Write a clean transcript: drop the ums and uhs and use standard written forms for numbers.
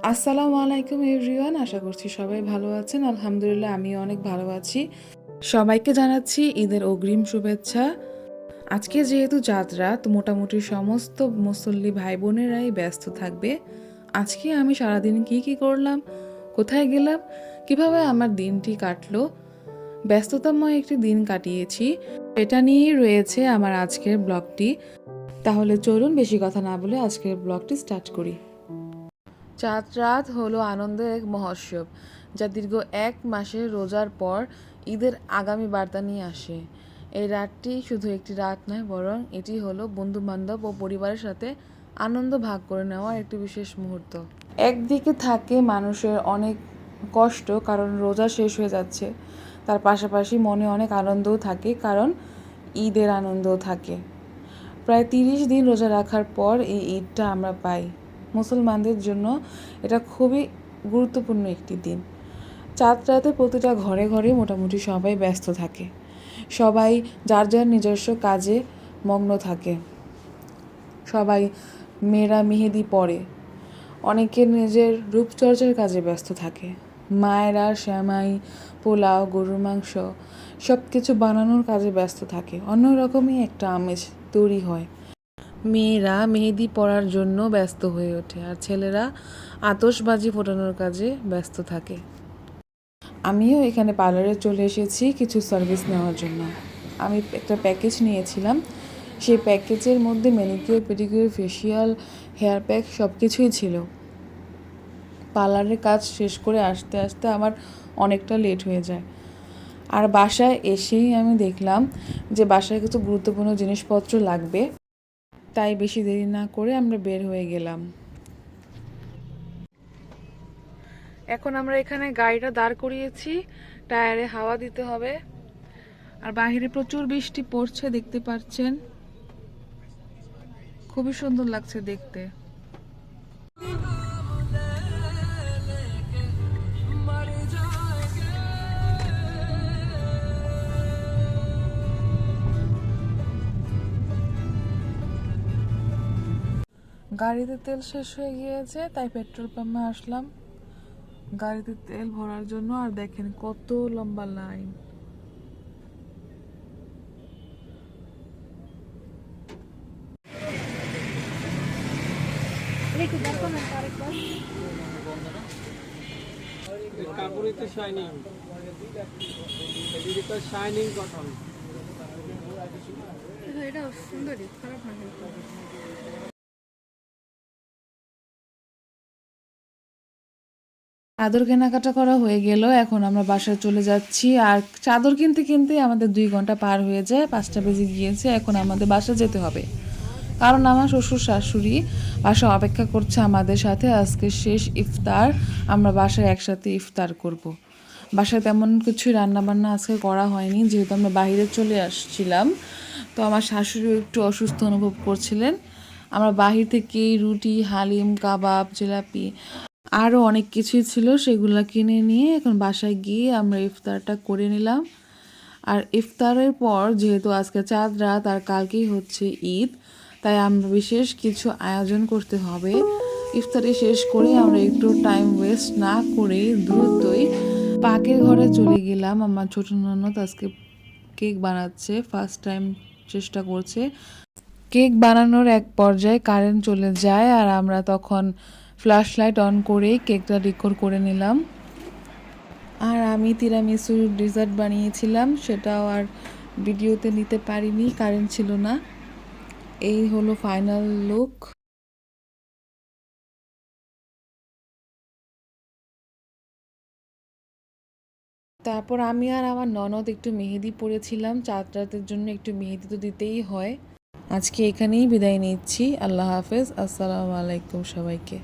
আসসালামু আলাইকুম এভরিওয়ান, আশা করছি সবাই ভালো আছেন। আলহামদুলিল্লাহ আমিও অনেক ভালো আছি। সবাইকে জানাচ্ছি ঈদের অগ্রিম শুভেচ্ছা। আজকে যেহেতু চাঁদ রাত, মোটামুটি সমস্ত মুসল্লি ভাই বোনেরাই ব্যস্ত থাকবে। আজকে আমি সারাদিন কি করলাম, কোথায় গেলাম, কিভাবে আমার দিনটি কাটলো, ব্যস্ততাময় একটি দিন কাটিয়েছি, এটা নিয়েই রয়েছে আমার আজকের ব্লগটি। তাহলে চলুন বেশি কথা না বলে আজকের ব্লগটি স্টার্ট করি। চাঁদ রাত হলো আনন্দের এক মহোৎসব, যা দীর্ঘ 1 মাসের রোজার পর ঈদের আগামী বার্তা নিয়ে আসে। এই রাতটি শুধু একটি রাত নয়, বরং এটি হলো বন্ধুবান্ধব ও পরিবারের সাথে আনন্দ ভাগ করে নেওয়ার একটি বিশেষ মুহূর্ত। একদিকে থাকে মানুষের অনেক কষ্ট, কারণ রোজা শেষ হয়ে যাচ্ছে। তার পাশাপাশি মনে অনেক আনন্দও থাকে, কারণ ঈদের আনন্দও থাকে। প্রায় 30 দিন রোজা রাখার পর এই ঈদটা আমরা পাই। মুসলমানদের জন্য এটা খুবই গুরুত্বপূর্ণ একটি দিন। চাঁদ রাতে প্রতিটা ঘরে ঘরে মোটামুটি সবাই ব্যস্ত থাকে। সবাই যার যার নিজস্ব কাজে মগ্ন থাকে। সবাই মেয়েরা মেহেদি পরে, অনেকে নিজের রূপচর্চার কাজে ব্যস্ত থাকে। মায়েরা সেমাই, পোলাও, গরুর মাংস সব কিছু বানানোর কাজে ব্যস্ত থাকে। অন্যরকমই একটা আমেজ তৈরি হয়। মেয়েরা মেহেদি পরার জন্য ব্যস্ত হয়ে ওঠে, আর ছেলেরা আতশবাজি ফোটানোর কাজে ব্যস্ত থাকে। আমিও এখানে পার্লারে চলে এসেছি কিছু সার্ভিস নেওয়ার জন্য। আমি একটা প্যাকেজ নিয়েছিলাম। সেই প্যাকেজের মধ্যে manicure, pedicure, facial, hair pack সব কিছুই ছিল। পার্লারের কাজ শেষ করে আসতে আসতে আমার অনেকটা লেট হয়ে যায়। আর বাসায় এসেই আমি দেখলাম যে বাসায় কিছু গুরুত্বপূর্ণ জিনিসপত্র লাগবে, তাই বেশি দেরি না করে আমরা বের হয়ে গেলাম। এখন আমরা এখানে গাড়িটা দাঁড় করিয়েছি, টায়ারে হাওয়া দিতে হবে। আর বাহিরে প্রচুর বৃষ্টি পড়ছে, দেখতে পাচ্ছেন, খুবই সুন্দর লাগছে দেখতে। গাড়িতে তেল শেষ হয়ে গিয়েছে, তাই পেট্রোল পাম্পে আসলাম গাড়িতে তেল ভরার জন্য। আর দেখেন কত লম্বা লাইন। কাপড়িতে শাইনিং, এদিকে শাইনিং কটন। এটা সুন্দরই, খারাপ না। চাদর কেনাকাটা করা হয়ে গেল, এখন আমরা বাসায় চলে যাচ্ছি। আর চাদর কিনতে কিনতে আমাদের 2 ঘন্টা পার হয়ে যায়, 5টা বেজে গিয়েছে। এখন আমাদের বাসা যেতে হবে, কারণ আমার শ্বশুর শাশুড়ি বাসা অপেক্ষা করছে আমাদের সাথে। আজকে শেষ ইফতার, আমরা বাসায় একসাথে ইফতার করব। বাসায় তেমন কিছু রান্নাবান্না আজকে করা হয়নি, যেহেতু আমরা বাইরে চলে আসছিলাম। তো আমার শাশুড়িও একটু অসুস্থ অনুভব করছিলেন। আমরা বাহির থেকেই রুটি, হালিম, কাবাব, জিলাপি আরও অনেক কিছুই ছিল, সেগুলো কিনে নিয়ে এখন বাসায় গিয়ে আমরা ইফতারটা করে নিলাম। আর ইফতারের পর যেহেতু আজকে চাঁদ রাত আর কালকেই হচ্ছে ঈদ, তাই আমরা বিশেষ কিছু আয়োজন করতে হবে। ইফতারি শেষ করে আমরা একটু টাইম ওয়েস্ট না করে দ্রুতই পাকের ঘরে চলে গেলাম। আমার ছোট ননদ আজকে কেক বানাচ্ছে, ফার্স্ট টাইম চেষ্টা করছে। কেক বানানোর এক পর্যায়ে কারেন্ট চলে যায়, আর আমরা তখন ফ্ল্যাশ লাইট অন করেই কেকটা ডেকোর করে নিলাম। আর আমি তিরামিসুর ডেজার্ট বানিয়েছিলাম, সেটাও আর ভিডিওতে নিতে পারিনি, কারেন্ট ছিল না। এই হলো ফাইনাল লুক। তারপর আমি আর আমার ননদ একটু মেহেদি পরেছিলাম। চাঁদ রাতের জন্য একটু মেহেদি তো দিতেই হয়। আজকে এখানেই বিদায় নিচ্ছি। আল্লাহ হাফেজ, আসসালামু আলাইকুম সবাইকে।